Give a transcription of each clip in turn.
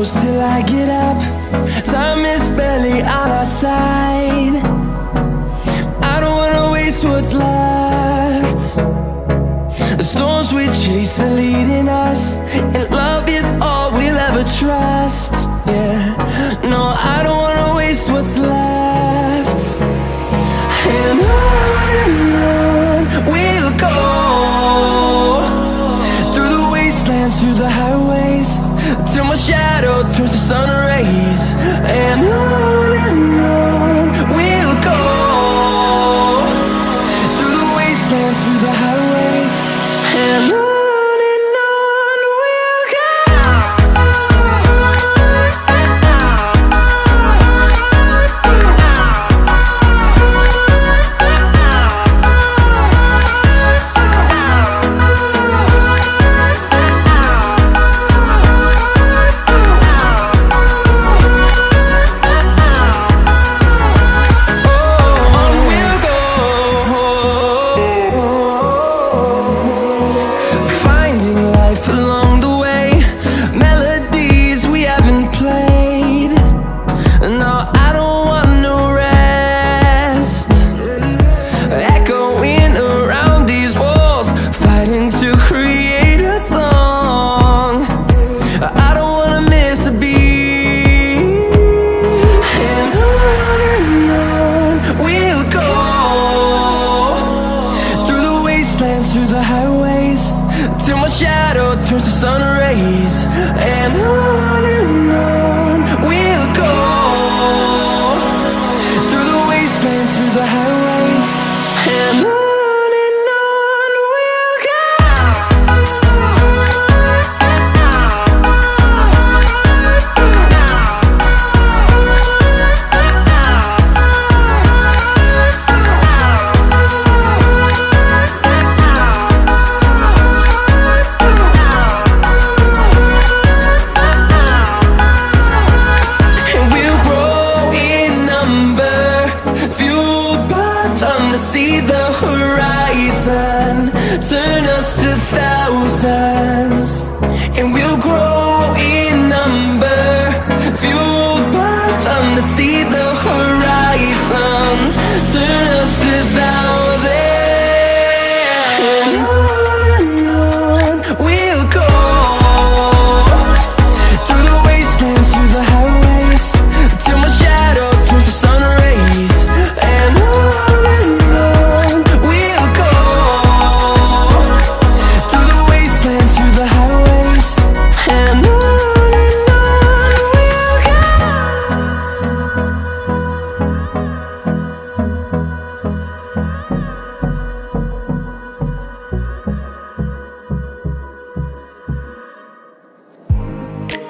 close till I get up. Time is barely on our side. I don't wanna waste what's left. The storms we chase are leading us, and love is all we'll ever trust. Yeah, no, I don't wanna waste what's left. And on we'll go, through the wastelands, through the highways, till my shadow turns to sun rays. And on we'll go, through the wastelands, through the highways, and on. Through the highways, till my shadow turns to sun rays. And on we'll go, through the wastelands, through the highways, and on. See the horizon turn us to thousands, and we'll grow in number, fueled by them. To see the horizon turn us to thousands, and on we'll go, through the wastelands, through the highways, till my shadow turns to sun rays. And on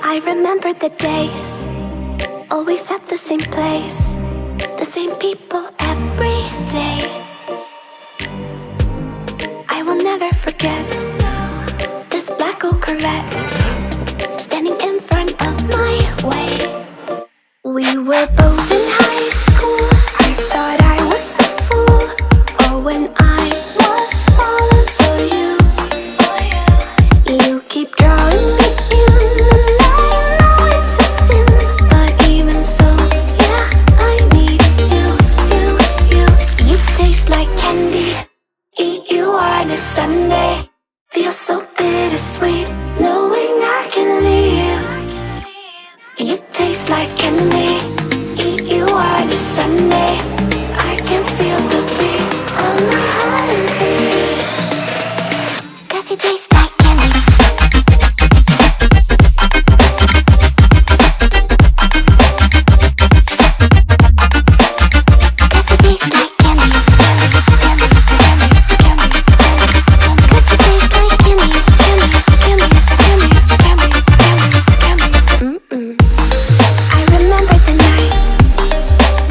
I remember the days, always at the same place, the same people every day. I will never forget this black old Corvette standing in front of my way. We were both in high school. I thought I was a fool, or when I was falling for you. You keep drawing me in, and I know it's a sin, but even so, yeah, I need you. You taste like candy, eat you on a Sunday. Feels so bittersweet, knowing I can leave. You taste like candy, eat you on a Sunday. I can feel the beat of my heart and beats, 'cause you taste like candy. I remember the night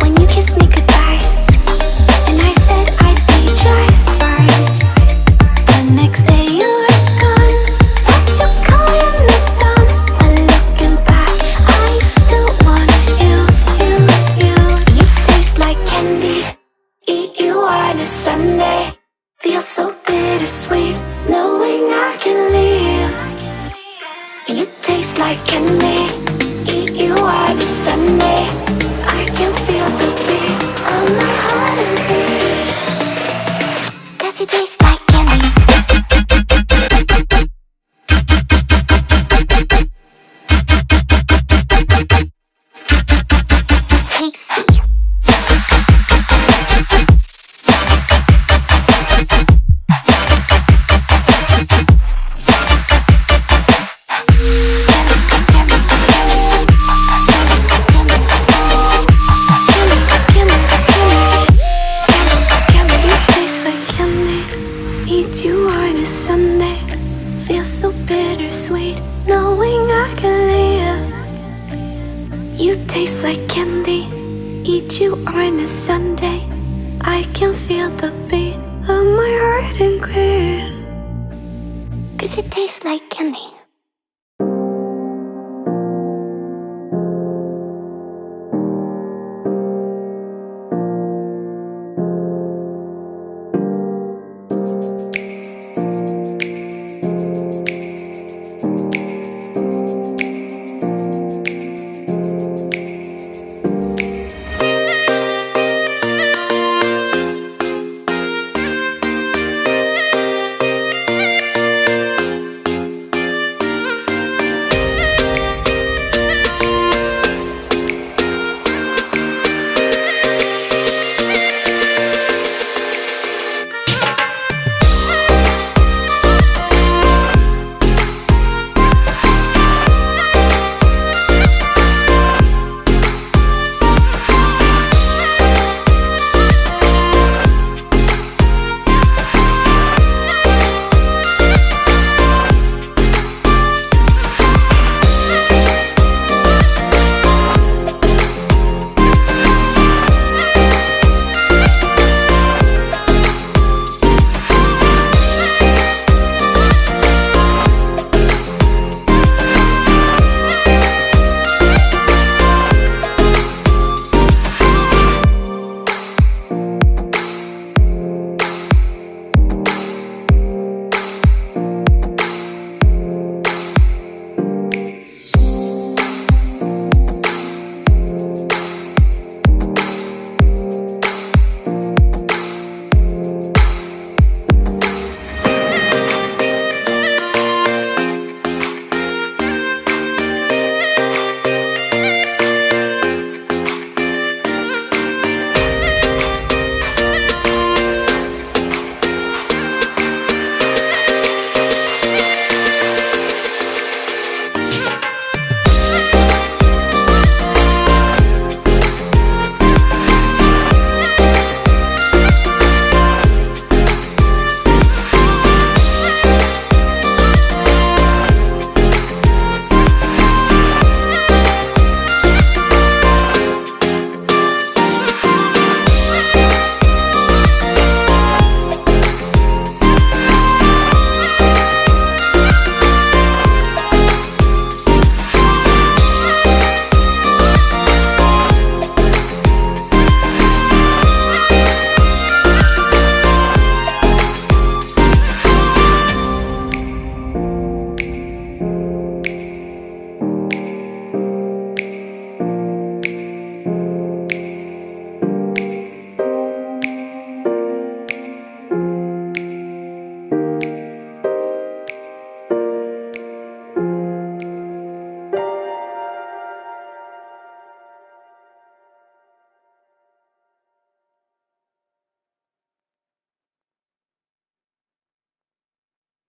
when you kissed me goodbye. eat you on a Sunday. I can feel the beat of my heart increase, 'cause it tastes like candy.